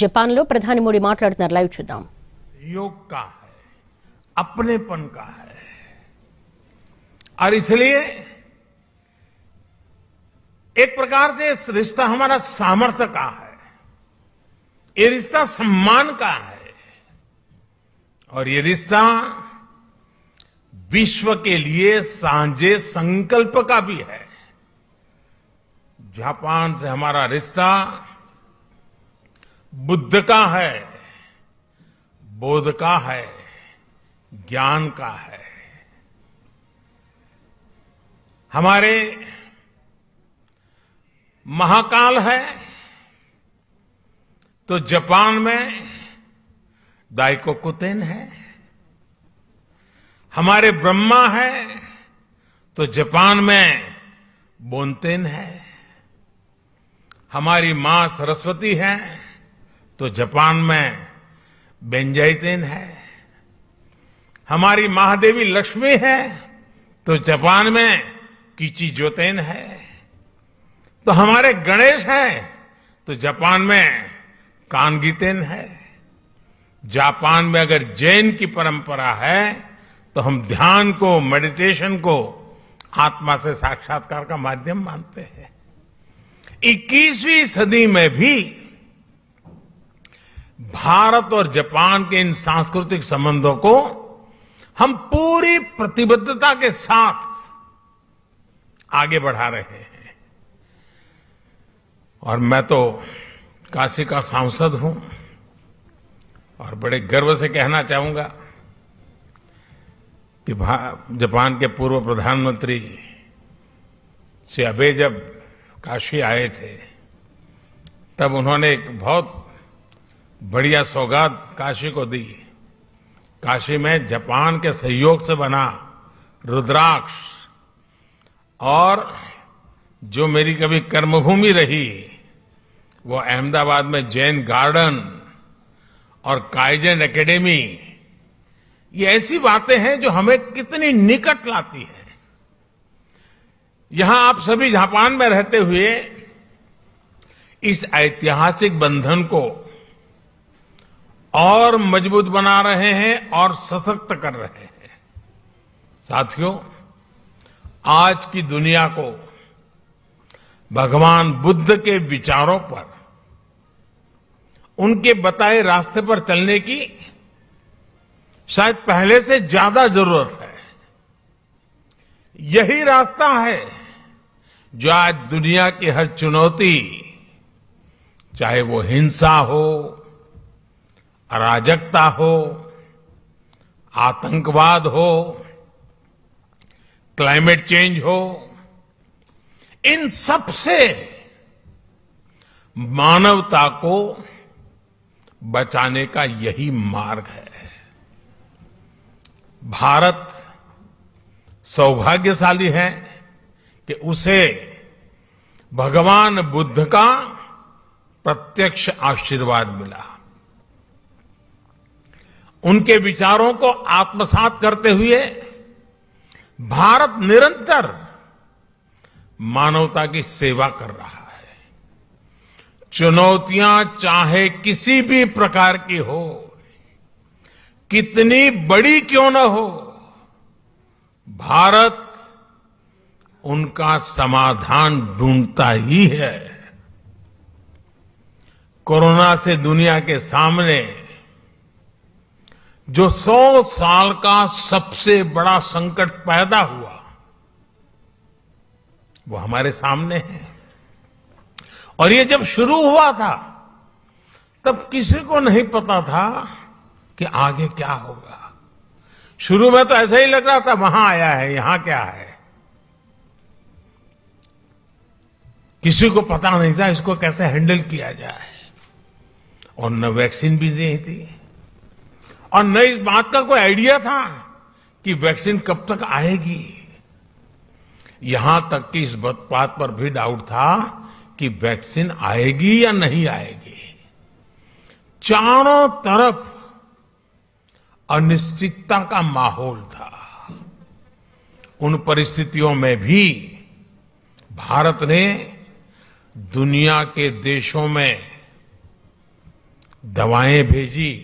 జపాన్లో ప్రధాని మోడీ మాట్లాడుతున్నారు. లైవ్ చూద్దాం. योग का है, अपनेपन का है और इसलिए एक प्रकार से इस रिश्ता हमारा सामर्थ्य का है, ये रिश्ता सम्मान का है और ये रिश्ता विश्व के लिए सांझे संकल्प का भी है. जापान से हमारा रिश्ता बुद्ध का है, बोध का है, ज्ञान का है. हमारे महाकाल है तो जापान में दाइकोकुतेन है. हमारे ब्रह्मा है तो जापान में बोनतेन है. हमारी मां सरस्वती है तो जापान में बेंजाइतेन है. हमारी महादेवी लक्ष्मी है तो जापान में किचिजोतेन है. तो हमारे गणेश हैं तो जापान में कानगीतेन है. जापान में अगर जैन की परंपरा है तो हम ध्यान को, मेडिटेशन को आत्मा से साक्षात्कार का माध्यम मानते हैं. 21वीं सदी में भी भारत और जापान के इन सांस्कृतिक संबंधों को हम पूरी प्रतिबद्धता के साथ आगे बढ़ा रहे हैं. और मैं तो काशी का सांसद हूं और बड़े गर्व से कहना चाहूंगा कि जापान के पूर्व प्रधानमंत्री श्री आबे जब काशी आए थे तब उन्होंने एक बहुत बढ़िया सौगात काशी को दी. काशी में जापान के सहयोग से बना रुद्राक्ष और जो मेरी कभी कर्मभूमि रही वो अहमदाबाद में जैन गार्डन और काइजन एकेडमी, ये ऐसी बातें हैं जो हमें कितनी निकट लाती है. यहां आप सभी जापान में रहते हुए इस ऐतिहासिक बंधन को और मजबूत बना रहे हैं और सशक्त कर रहे हैं. साथियों, आज की दुनिया को भगवान बुद्ध के विचारों पर, उनके बताए रास्ते पर चलने की शायद पहले से ज्यादा जरूरत है. यही रास्ता है जो आज दुनिया की हर चुनौती, चाहे वो हिंसा हो, अराजकता हो, आतंकवाद हो, क्लाइमेट चेंज हो, इन सब से मानवता को बचाने का यही मार्ग है. भारत सौभाग्यशाली है कि उसे भगवान बुद्ध का प्रत्यक्ष आशीर्वाद मिला. उनके विचारों को आत्मसात करते हुए भारत निरंतर मानवता की सेवा कर रहा है. चुनौतियां चाहे किसी भी प्रकार की हो, कितनी बड़ी क्यों न हो, भारत उनका समाधान ढूंढता ही है. कोरोना से दुनिया के सामने जो 100 साल का सबसे बड़ा संकट पैदा हुआ वो हमारे सामने है. और ये जब शुरू हुआ था तब किसी को नहीं पता था कि आगे क्या होगा. शुरू में तो ऐसा ही लग रहा था वहां आया है, यहां क्या है. किसी को पता नहीं था इसको कैसे हैंडल किया जाए. और न वैक्सीन भी नहीं थी और न इस बात का कोई आइडिया था कि वैक्सीन कब तक आएगी. यहां तक कि इस बात पर भी डाउट था कि वैक्सीन आएगी या नहीं आएगी. चारों तरफ अनिश्चितता का माहौल था. उन परिस्थितियों में भी भारत ने दुनिया के देशों में दवाएं भेजी।